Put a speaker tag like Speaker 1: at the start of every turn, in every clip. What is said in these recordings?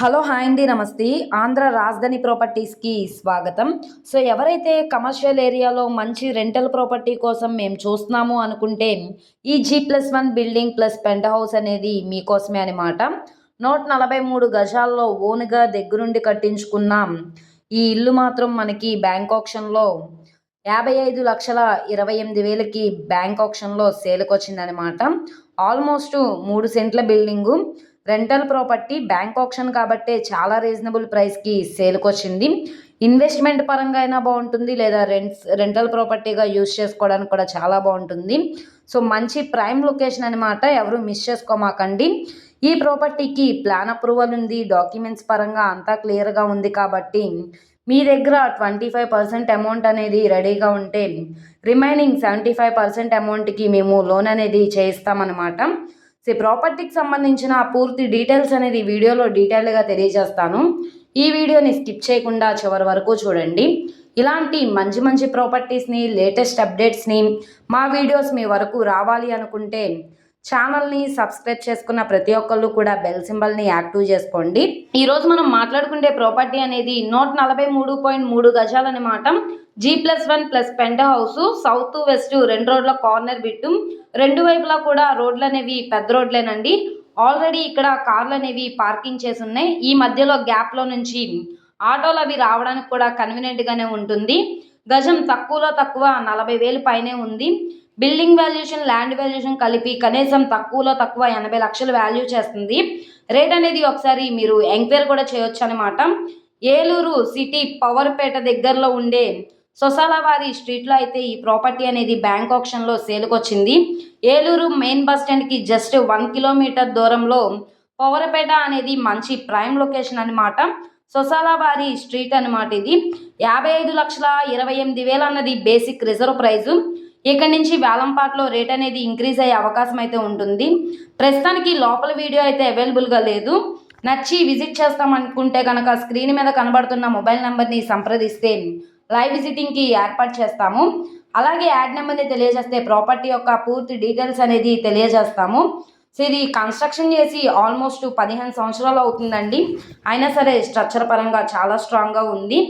Speaker 1: Hello hi అండి నమస్తే. ఆంధ్ర రాజధాని ప్రాపర్టీస్కి స్వాగతం. సో ఎవరైతే కమర్షియల్ ఏరియాలో మంచి రెంటల్ ప్రాపర్టీ కోసం మేము చూస్తున్నాము అనుకుంటే ఈ G+1 building plus pent house అనేది మీకోసమే అనమాట. 143 గజాల్లో ఓన్గా దగ్గరుండి కట్టించుకున్నాం. ఈ ఇల్లు మాత్రం మనకి బ్యాంక్ ఆప్షన్లో 55,28,000కి బ్యాంక్ ఆప్షన్లో సేల్కి వచ్చిందనమాట. ఆల్మోస్ట్ 3 సెంట్ల building, rental property, bank option కాబట్టే చాలా రీజనబుల్ ప్రైస్కి సేల్కి వచ్చింది. ఇన్వెస్ట్మెంట్ పరంగా అయినా బాగుంటుంది, లేదా రెంటల్ ప్రాపర్టీగా యూజ్ చేసుకోవడానికి కూడా చాలా బాగుంటుంది. సో మంచి ప్రైమ్ లొకేషన్ అనమాట, ఎవరు మిస్ చేసుకోమాకండి. ఈ ప్రాపర్టీకి ప్లాన్ అప్రూవల్ ఉంది, డాక్యుమెంట్స్ పరంగా అంతా క్లియర్గా ఉంది. కాబట్టి మీ దగ్గర 25% అమౌంట్ అనేది రెడీగా ఉంటే రిమైనింగ్ 75% అమౌంట్కి మేము లోన్ అనేది చేయిస్తామన్నమాట. సో ప్రాపర్టీకి సంబంధించిన పూర్తి డీటెయిల్స్ అనేది వీడియోలో డీటెయిల్గా తెలియజేస్తాను. ఈ వీడియోని స్కిప్ చేయకుండా చివరి వరకు చూడండి. ఇలాంటి మంచి మంచి ప్రాపర్టీస్ని, లేటెస్ట్ అప్డేట్స్ని, మా వీడియోస్ మీ వరకు రావాలి అనుకుంటే ఛానల్ని సబ్స్క్రైబ్ చేసుకున్న ప్రతి ఒక్కళ్ళు కూడా బెల్ సింబల్ని యాక్టివ్ చేసుకోండి. ఈరోజు మనం మాట్లాడుకుంటే ప్రాపర్టీ అనేది 143.3 గజాలన్నమాట. G+1 plus penthouse, south west 2 రోడ్ల కార్నర్ బిట్టు, 2 వైపులా కూడా రోడ్లు అనేవి పెద్ద రోడ్లేనండి. ఆల్రెడీ ఇక్కడ కార్లు అనేవి పార్కింగ్ చేసి ఉన్నాయి. ఈ మధ్యలో గ్యాప్లో నుంచి ఆటోలు అవి రావడానికి కూడా కన్వీనియంట్గానే ఉంటుంది. గజం తక్కువలో తక్కువ 40,000 పైనే ఉంది. బిల్డింగ్ వాల్యుయేషన్, ల్యాండ్ వాల్యుయేషన్ కలిపి కనీసం తక్కువలో తక్కువ 80 లక్షలు వాల్యూ చేస్తుంది. రేట్ అనేది ఒకసారి మీరు ఎంక్వైరీ కూడా చేయొచ్చు అనమాట. ఏలూరు సిటీ పవర్పేట దగ్గరలో ఉండే సొసాలవారి స్ట్రీట్లో అయితే ఈ ప్రాపర్టీ అనేది బ్యాంక్ ఆప్షన్లో సేల్కి వచ్చింది. ఏలూరు మెయిన్ బస్ స్టాండ్కి జస్ట్ 1 కిలోమీటర్ దూరంలో పవర్పేట అనేది మంచి ప్రైమ్ లొకేషన్ అనమాట. సొసాలవారి స్ట్రీట్ అనమాట. ఇది 55,28,000 అన్నది బేసిక్ రిజర్వ్ ప్రైజు. ఇక్కడ నుంచి వేలంపాట్లో రేట్ అనేది ఇంక్రీజ్ అయ్యే అవకాశం అయితే ఉంటుంది. ప్రస్తుతానికి లోపల వీడియో అయితే అవైలబుల్గా లేదు. నచ్చి విజిట్ చేస్తామనుకుంటే కనుక స్క్రీన్ మీద కనబడుతున్న మొబైల్ నెంబర్ని సంప్రదిస్తే లైవ్ విజిటింగ్కి ఏర్పాటు చేస్తాము. అలాగే యాడ్ నెంబర్ని తెలియజేస్తే ప్రాపర్టీ యొక్క పూర్తి డీటెయిల్స్ అనేది తెలియజేస్తాము. సో ఇది కన్స్ట్రక్షన్ చేసి ఆల్మోస్ట్ 15 సంవత్సరాలు అవుతుందండి. అయినా సరే స్ట్రక్చర్ పరంగా చాలా స్ట్రాంగ్గా ఉంది.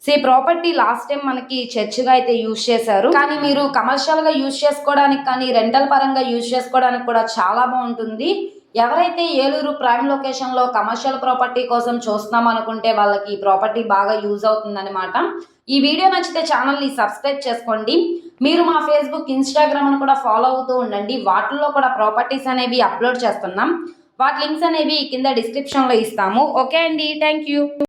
Speaker 1: సో ఈ ప్రాపర్టీ లాస్ట్ టైం మనకి చర్చ్గా అయితే యూజ్ చేశారు. కానీ మీరు కమర్షియల్గా యూజ్ చేసుకోవడానికి కానీ రెంటల్ పరంగా యూజ్ చేసుకోవడానికి కూడా చాలా బాగుంటుంది. ఎవరైతే ఏలూరు ప్రైమ్ లొకేషన్లో కమర్షియల్ ప్రాపర్టీ కోసం చూస్తున్నాం అనుకుంటే వాళ్ళకి ఈ ప్రాపర్టీ బాగా యూజ్ అవుతుందన్నమాట. ఈ వీడియో నచ్చితే ఛానల్ని సబ్స్క్రైబ్ చేసుకోండి. మీరు మా ఫేస్బుక్, ఇన్స్టాగ్రామ్ను కూడా ఫాలో అవుతూ ఉండండి. వాటిల్లో కూడా ప్రాపర్టీస్ అనేవి అప్లోడ్ చేస్తున్నాం. వాటి లింక్స్ అనేవి కింద డిస్క్రిప్షన్లో ఇస్తాము. ఓకే అండి, థ్యాంక్ యూ.